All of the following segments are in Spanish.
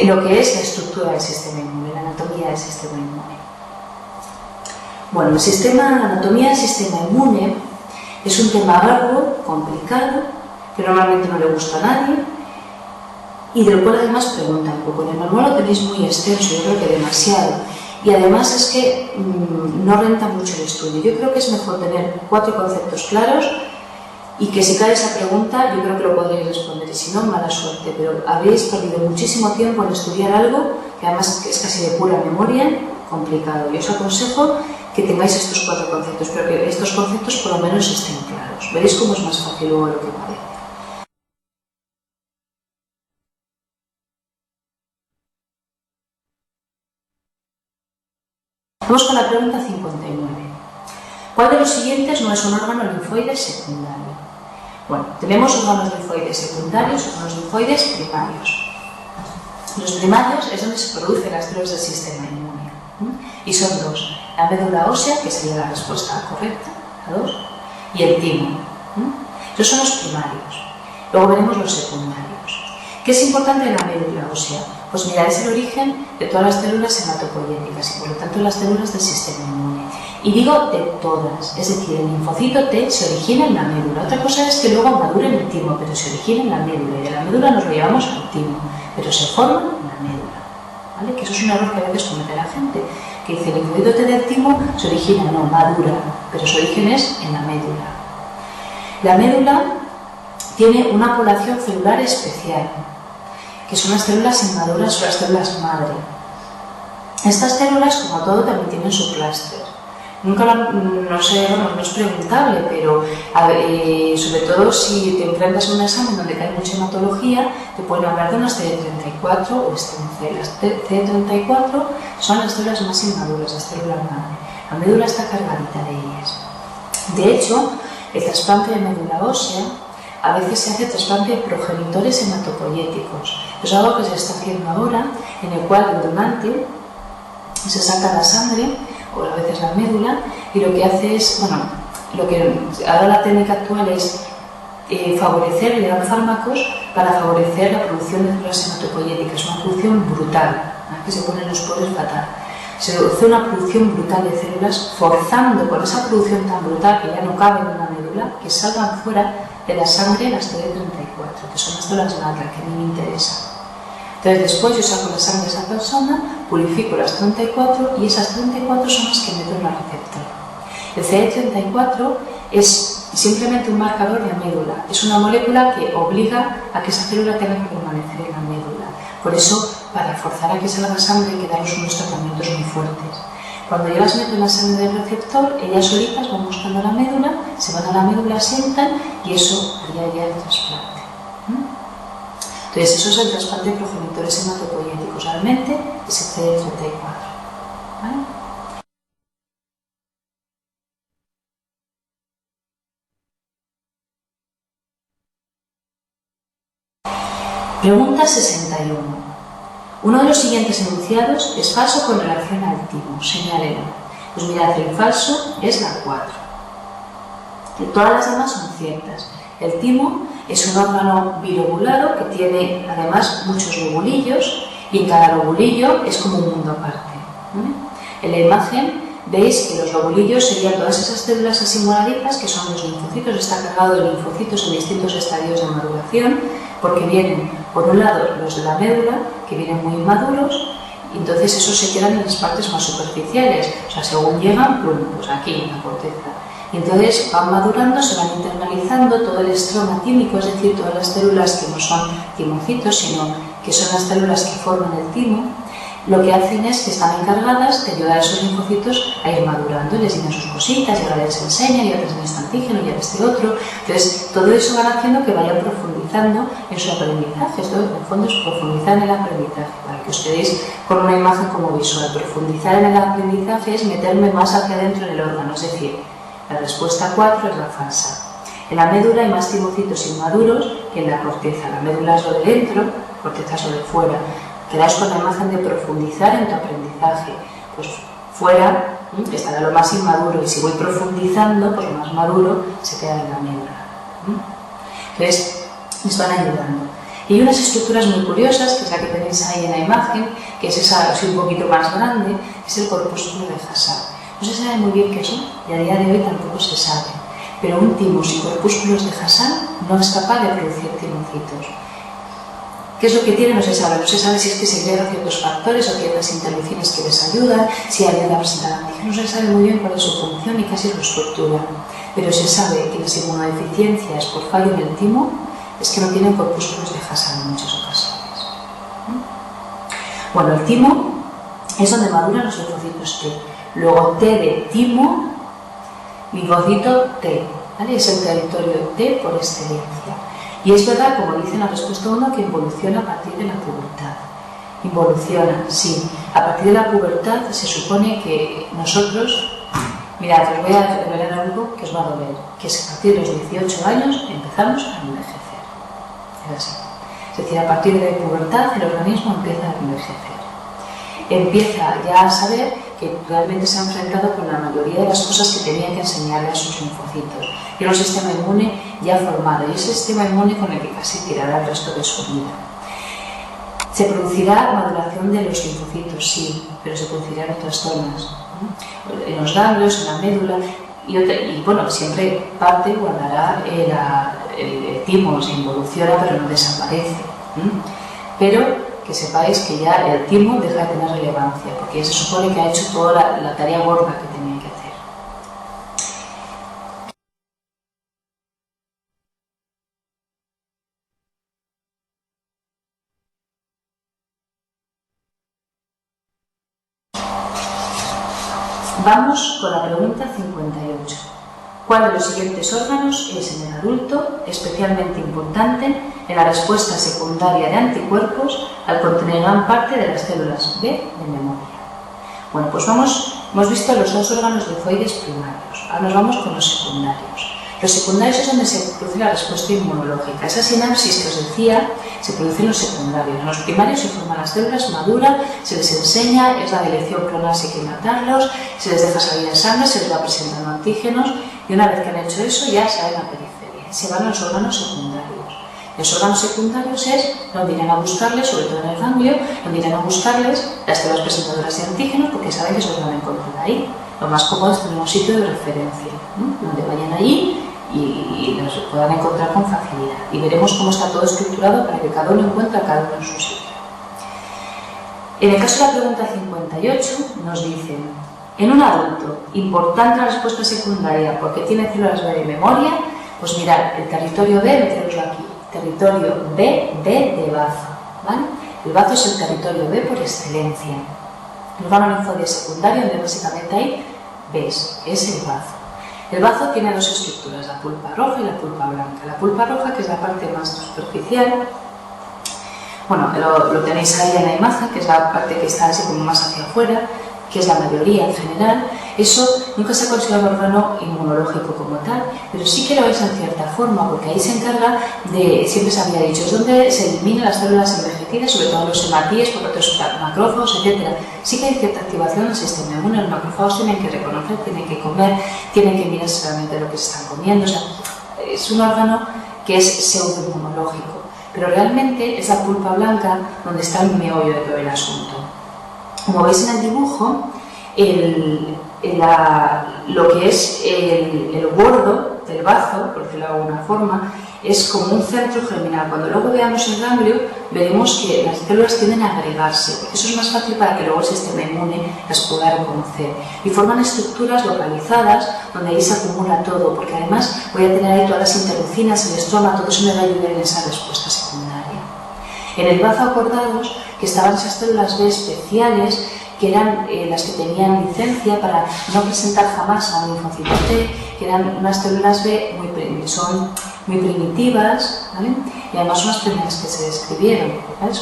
lo que es la estructura del sistema inmune, la anatomía del sistema inmune. Bueno, la anatomía del sistema inmune es un tema largo, complicado, que normalmente no le gusta a nadie y del cual además preguntan poco. En el manual lo tenéis muy extenso, yo creo que demasiado, y además es que no renta mucho el estudio. Yo creo que es mejor tener 4 conceptos claros y que si cae esa pregunta yo creo que lo podréis responder, y si no, mala suerte, pero habéis perdido muchísimo tiempo en estudiar algo que además es casi de pura memoria, complicado. Yo os aconsejo que tengáis estos 4 conceptos, pero que estos conceptos por lo menos estén claros. Veréis cómo es más fácil luego lo que parece. Vamos con la pregunta 59. ¿Cuál de los siguientes no es un órgano linfoide secundario? Bueno, tenemos órganos linfoides secundarios y órganos linfoides primarios. Los primarios es donde se producen las células del sistema inmune. Y son 2. La médula ósea, que sería la respuesta correcta, la 2, y el timo. Esos son los primarios. Luego veremos los secundarios. ¿Qué es importante en la médula ósea? Pues mirad, es el origen de todas las células hematopoyéticas y por lo tanto las células del sistema inmune. Y digo de todas, es decir, el linfocito T se origina en la médula. Otra cosa es que luego madure en el timo, pero se origina en la médula y de la médula nos lo llevamos al timo, pero se forma en la médula. ¿Vale? Que eso es un error que a veces comete la gente, que dice el linfocito T del timo se origina, no, madura, pero su origen es en la médula. La médula tiene una población celular especial, que son las células inmaduras o las células madre. Estas células, como todo, también tienen su clúster. Nunca no es preguntable, pero sobre todo si te enfrentas a un examen donde cae mucha hematología, te pueden hablar de unas CD34 o stem cell. Las CD34 son las células más inmaduras, las células madre. La médula está cargadita de ellas. De hecho, el trasplante de médula ósea a veces se hace trasplante de progenitores hematopoyéticos. Es algo que se está haciendo ahora, en el cual el donante se saca la sangre o a veces la médula y lo que hace es, lo que ahora la técnica actual es favorecer, le dan fármacos para favorecer la producción de células hematopoyéticas, una producción brutal, que se ponen los poros fatal. Se hace una producción brutal de células, forzando con esa producción tan brutal que ya no cabe en una médula, que salgan fuera de la sangre las CD34, que son las células madre, que a mí me interesa. Entonces después yo saco la sangre de esa persona, purifico las 34 y esas 34 son las que meto en el receptor. El CD34 es simplemente un marcador de médula, es una molécula que obliga a que esa célula tenga que permanecer en la médula. Por eso, para forzar a que salga sangre hay que darles unos tratamientos muy fuertes. Cuando yo las meto en la sangre del receptor, ellas solitas van buscando la médula, se van a la médula, sientan y eso haría ya el trasplante. Entonces, eso es el trasplante de progenitores hematopoyéticos. Realmente es el CD34. ¿Vale? Pregunta 61. Uno de los siguientes enunciados es falso con relación al timo. Señálelo. Pues mirad, el falso es la 4. Todas las demás son ciertas. El timo es un órgano bilobulado que tiene además muchos lobulillos y en cada lobulillo es como un mundo aparte. En la imagen veis que los lobulillos serían todas esas células así moraditas que son los linfocitos. Está cargado de linfocitos en distintos estadios de maduración porque vienen, por un lado, los de la médula, que vienen muy inmaduros, y entonces esos se quedan en las partes más superficiales. O sea, según llegan, pues aquí, en la corteza. Y entonces van madurando, se van internalizando todo el estroma tímico, es decir, todas las células que no son timocitos, sino que son las células que forman el timo, lo que hacen es que están encargadas de ayudar a esos linfocitos a ir madurando, les dicen sus cositas, y ahora les enseñan, y ahora les este antígeno, y ahora este otro. Entonces, todo eso van haciendo que vayan profundizando en su aprendizaje. Esto, en el fondo, es profundizar en el aprendizaje, para que os quedéis con una imagen como visual. Profundizar en el aprendizaje es meterme más hacia adentro en el órgano, es decir, la respuesta 4 es la falsa. En la médula hay más timocitos inmaduros que en la corteza. La médula es lo de dentro, la corteza es lo de fuera. Quedáis con la imagen de profundizar en tu aprendizaje. Pues fuera estará lo más inmaduro y si voy profundizando, pues lo más maduro se queda en la médula. Entonces, nos van ayudando. Y hay unas estructuras muy curiosas, que es la que tenéis ahí en la imagen, que es esa así un poquito más grande, que es el corpúsculo de Hassall. No se sabe muy bien qué son, y a día de hoy tampoco se sabe. Pero un timo sin corpúsculos de Hassall no es capaz de producir timocitos. ¿Qué es lo que tiene? No se sabe. No se sabe si es que segrega ciertos factores o ciertas interleucinas que les ayudan, si ayuda a presentar antígenos. No se sabe muy bien cuál es su función y casi su estructura. Pero se sabe que las inmunodeficiencias por fallo en el timo es que no tienen corpúsculos de Hassall en muchas ocasiones. Bueno, el timo es donde maduran los linfocitos T. Luego T de timo, linfocito T. ¿Vale? Es el territorio T por excelencia. Y es verdad, como dice en la respuesta 1, que involuciona a partir de la pubertad. Involuciona, sí. A partir de la pubertad se supone que nosotros... Mirad, os voy a revelar algo que os va a doler, que es que a partir de los 18 años empezamos a envejecer. Es así. Es decir, a partir de la pubertad el organismo empieza a envejecer. Empieza ya a saber que realmente se ha enfrentado con la mayoría de las cosas que tenía que enseñarle a sus linfocitos. Tiene un sistema inmune ya formado y ese sistema inmune con el que casi tirará el resto de su vida. Se producirá maduración de los linfocitos, sí, pero se producirá en otras zonas, ¿no? En los ganglios, en la médula y bueno, siempre parte guardará el timo, se involuciona pero no desaparece. Pero que sepáis que ya el timo deja de tener relevancia, porque ya se supone que ha hecho toda la tarea gorda que tenía que hacer. Vamos con la pregunta 58. ¿Cuál de los siguientes órganos es en el adulto especialmente importante en la respuesta secundaria de anticuerpos al contener gran parte de las células B de memoria? Bueno, pues hemos visto los dos órganos linfoides primarios. Ahora nos vamos con los secundarios. Los secundarios es donde se produce la respuesta inmunológica. Esa sinapsis que os decía se produce en los secundarios. En los primarios se forman las células, maduran, se les enseña, es la de elección clonal si hay que matarlos, se les deja salir en sangre, se les va presentando antígenos y una vez que han hecho eso ya se van a la periferia. Se van a los órganos secundarios. Los órganos secundarios es donde irán a buscarles, sobre todo en el ganglio, donde irán a buscarles las células presentadoras de antígenos porque saben que se los van a encontrar ahí. Lo más cómodo es tener un sitio de referencia, ¿no? Donde vayan allí y los puedan encontrar con facilidad. Y veremos cómo está todo estructurado para que cada uno encuentre a cada uno en su sitio. En el caso de la pregunta 58 nos dicen, en un adulto, importante la respuesta secundaria porque tiene células B de memoria, pues mirad, el territorio B, meteroslo aquí, territorio B de bazo, ¿vale? El bazo es el territorio B por excelencia. El órgano linfoide secundario, donde básicamente hay Bs, es el bazo. El bazo tiene dos estructuras, la pulpa roja y la pulpa blanca. La pulpa roja, que es la parte más superficial, bueno, lo tenéis ahí en la imagen, que es la parte que está así como más hacia afuera, que es la mayoría en general. Eso nunca se ha considerado un órgano inmunológico como tal, pero sí que lo es en cierta forma, porque ahí se encarga de, siempre se había dicho, es donde se eliminan las células envejecidas, sobre todo los hematíes, por otros macrófagos, etc. Sí que hay cierta activación del sistema inmune, los macrófagos tienen que reconocer, tienen que comer, tienen que mirarse realmente lo que se están comiendo, o sea, es un órgano que es pseudoinmunológico, pero realmente es la pulpa blanca donde está el meollo de todo el asunto. Como veis en el dibujo, lo que es el bordo del bazo, por decirlo de alguna forma, es como un centro germinal. Cuando luego veamos el ganglio, veremos que las células tienden a agregarse, porque eso es más fácil para que luego el sistema inmune las pueda reconocer. Y forman estructuras localizadas donde ahí se acumula todo, porque además voy a tener ahí todas las interleucinas, el estroma, todo eso me va a ayudar en esa respuesta secundaria. En el bazo acordados que estaban esas células B especiales, que eran las que tenían licencia para no presentar jamás a un linfocito T, que eran unas células B son muy primitivas, ¿vale? Y además son las primeras que se describieron, ¿vale?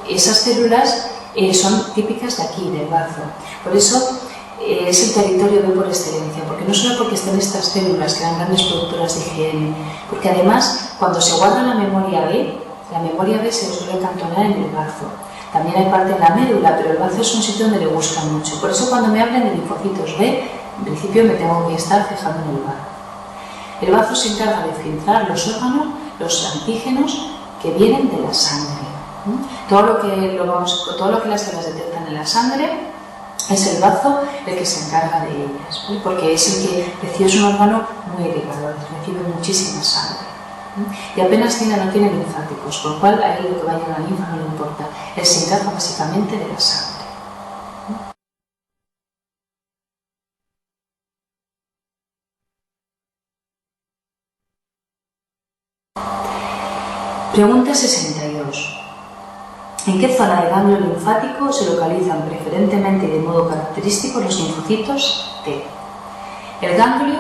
Esas células son típicas de aquí, del bazo. Por eso es el territorio B por excelencia, porque no solo porque estén estas células que eran grandes productoras de IgM, porque además cuando se guarda la memoria B se suele cantonar en el bazo. También hay parte en la médula, pero el bazo es un sitio donde le gusta mucho. Por eso cuando me hablan de linfocitos B, en principio me tengo que estar fijando en el bazo. El bazo se encarga de filtrar los órganos, los antígenos que vienen de la sangre. Todo lo que las células detectan en la sangre es el bazo el que se encarga de ellas, ¿vale? Porque es el que recibe, es un órgano muy irrigador, recibe muchísima sangre. Y apenas no tiene linfáticos, con lo cual ahí lo que vaya a la linfa no le importa. Él se encarga básicamente de la sangre. Pregunta 62. ¿En qué zona del ganglio linfático se localizan preferentemente y de modo característico los linfocitos T? El ganglio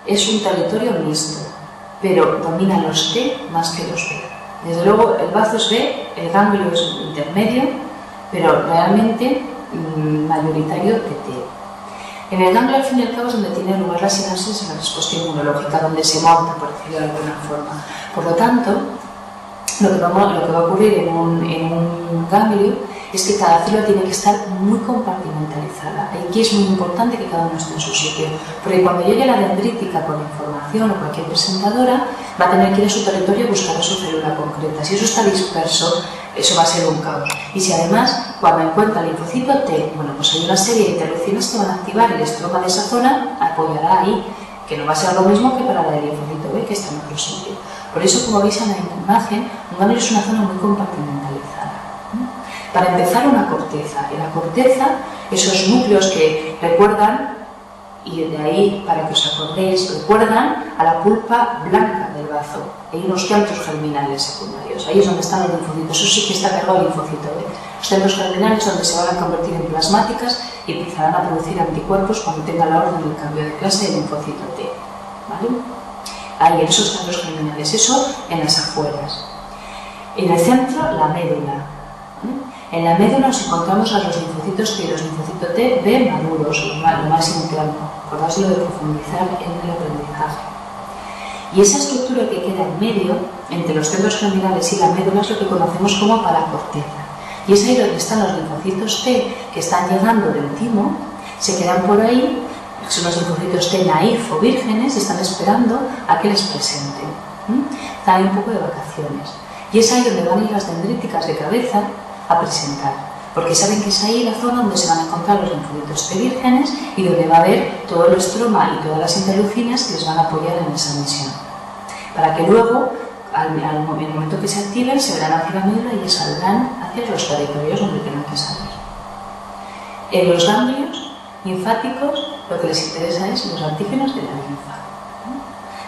es un territorio mixto, pero dominan los T más que los B. Desde luego el bazo es B, el ganglio es intermedio, pero realmente mayoritario de T. En el ganglio, al fin y al cabo, es donde tiene lugar la sinapsis en la respuesta inmunológica, donde se monta, por decirlo de alguna forma. Por lo tanto, lo que va a ocurrir en un ganglio es que cada célula tiene que estar muy compartimentalizada. Aquí es muy importante que cada uno esté en su sitio, porque cuando llegue la dendrítica con información o cualquier presentadora, va a tener que ir a su territorio a buscar a su célula concreta. Si eso está disperso, eso va a ser un caos. Y si además, cuando encuentra el linfocito T, bueno, pues hay una serie de interleucinas que van a activar el estroma de esa zona, apoyará ahí, que no va a ser lo mismo que para la del linfocito B, que está en otro sitio. Por eso, como veis en la imagen, un ganglio es una zona muy compartimentalizada. Para empezar, una corteza. En la corteza, esos núcleos que recuerdan, y de ahí, para que os acordéis, recuerdan a la pulpa blanca del bazo. Hay unos centros germinales secundarios. Ahí es donde están los linfocitos. Eso sí que está cargado el linfocito B. Los centros germinales donde se van a convertir en plasmáticas y empezarán a producir anticuerpos cuando tenga la orden del cambio de clase del linfocito T. ¿Vale? Ahí, en esos centros germinales. Eso en las afueras. En el centro, la médula. En la médula nos encontramos a los linfocitos T y los linfocitos T B maduros, lo más interno. Acordaos de profundizar en el aprendizaje. Y esa estructura que queda en medio, entre los centros germinales y la médula, es lo que conocemos como paracorteza. Y es ahí donde están los linfocitos T que están llegando del timo, se quedan por ahí, son los linfocitos T naif o vírgenes y están esperando a que les presenten. Están ahí un poco de vacaciones. Y es ahí donde van a ir las dendríticas de cabeza a presentar, porque saben que es ahí la zona donde se van a encontrar los linfocitos T vírgenes y donde va a haber todo el estroma y todas las interleucinas que les van a apoyar en esa misión, para que luego, en el momento que se activen, se verán hacia la médula y saldrán hacia los territorios donde tengan que salir. En los ganglios linfáticos, lo que les interesa es los antígenos de la linfa.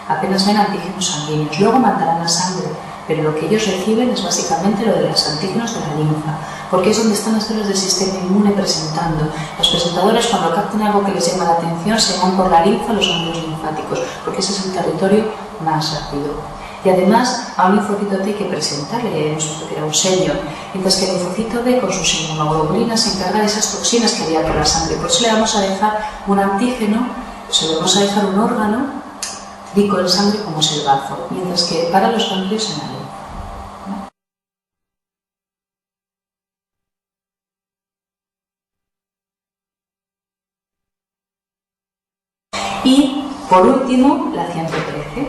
Apenas ven antígenos sanguíneos, luego mandarán la sangre, pero lo que ellos reciben es básicamente lo de los antígenos de la linfa, porque es donde están las células del sistema inmune presentando. Los presentadores, cuando captan algo que les llama la atención, se van por la linfa, los ganglios linfáticos, porque ese es el territorio más rápido. Y además, a un linfocito T hay que presentarle, ya hemos visto que era un sello, mientras que el linfocito B, con sus inmunoglobulinas, se encarga de esas toxinas que había por la sangre. Por eso le vamos a dejar un antígeno, le vamos a dejar un órgano rico en sangre como es el bazo, mientras que para los ganglios en la linfa. Y, por último, la 113.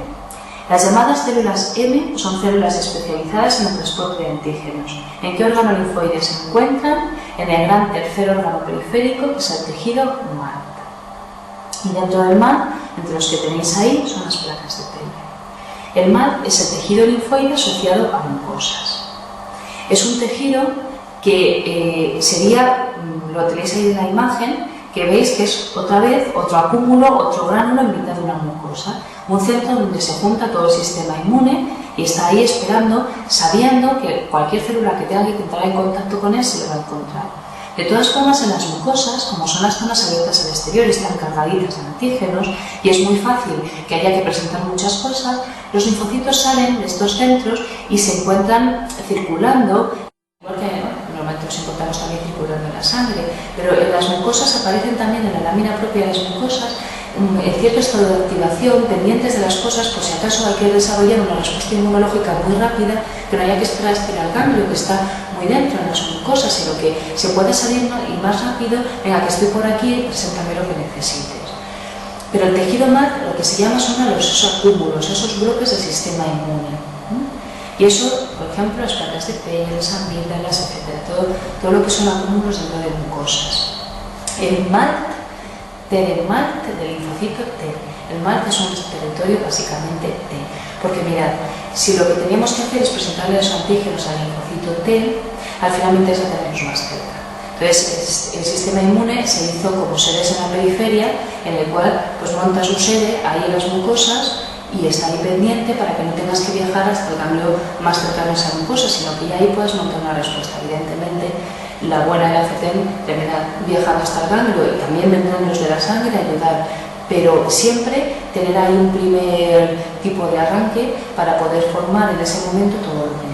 Las llamadas células M son células especializadas en el transporte de antígenos. ¿En qué órgano linfoide se encuentran? En el gran tercer órgano periférico, que es el tejido MAD. Y dentro del MAD, entre los que tenéis ahí, son las placas de Peyre. El MAD es el tejido linfoide asociado a mucosas. Es un tejido que sería, lo tenéis ahí en la imagen, que veis que es otra vez otro acúmulo, otro gránulo en mitad de una mucosa, un centro donde se junta todo el sistema inmune y está ahí esperando, sabiendo que cualquier célula que tenga que entrar en contacto con él se lo va a encontrar. De todas formas, en las mucosas, como son las zonas abiertas al exterior, están cargaditas de antígenos y es muy fácil que haya que presentar muchas cosas, los linfocitos salen de estos centros y se encuentran circulando, porque normalmente los encontramos también circulando en la sangre, pero en las mucosas aparecen también en la lámina propia de las mucosas en cierto estado de activación, pendientes de las cosas, por si acaso hay que desarrollar una respuesta inmunológica muy rápida, que no haya que esperar a estirar el ganglio, que está muy dentro en las mucosas, sino que se puede salir y más rápido, venga, que estoy por aquí, preséntame lo que necesites. Pero el tejido MAD, lo que se llama son esos acúmulos, esos bloques del sistema inmune. Y eso, por ejemplo, las placas de Peyer's, las amígdalas, etc. Todo lo que son acúmulos dentro de mucosas. El MALT, del linfocito T. El MALT es un territorio básicamente T. Porque mirad, si lo que teníamos que hacer es presentarle los antígenos al linfocito T, al final me interesa tenerlos más cerca. Entonces, el sistema inmune se hizo como sedes en la periferia, en el cual pues monta su sede ahí en las mucosas y está ahí pendiente para que no tengas que viajar hasta el ganglio más cercano a esa mucosa, sino que ya ahí puedes montar una respuesta. Evidentemente, la buena de la FETEN termina viajando hasta el ganglio y también vendrán los de la sangre a ayudar, pero siempre tener ahí un primer tipo de arranque para poder formar en ese momento todo lo que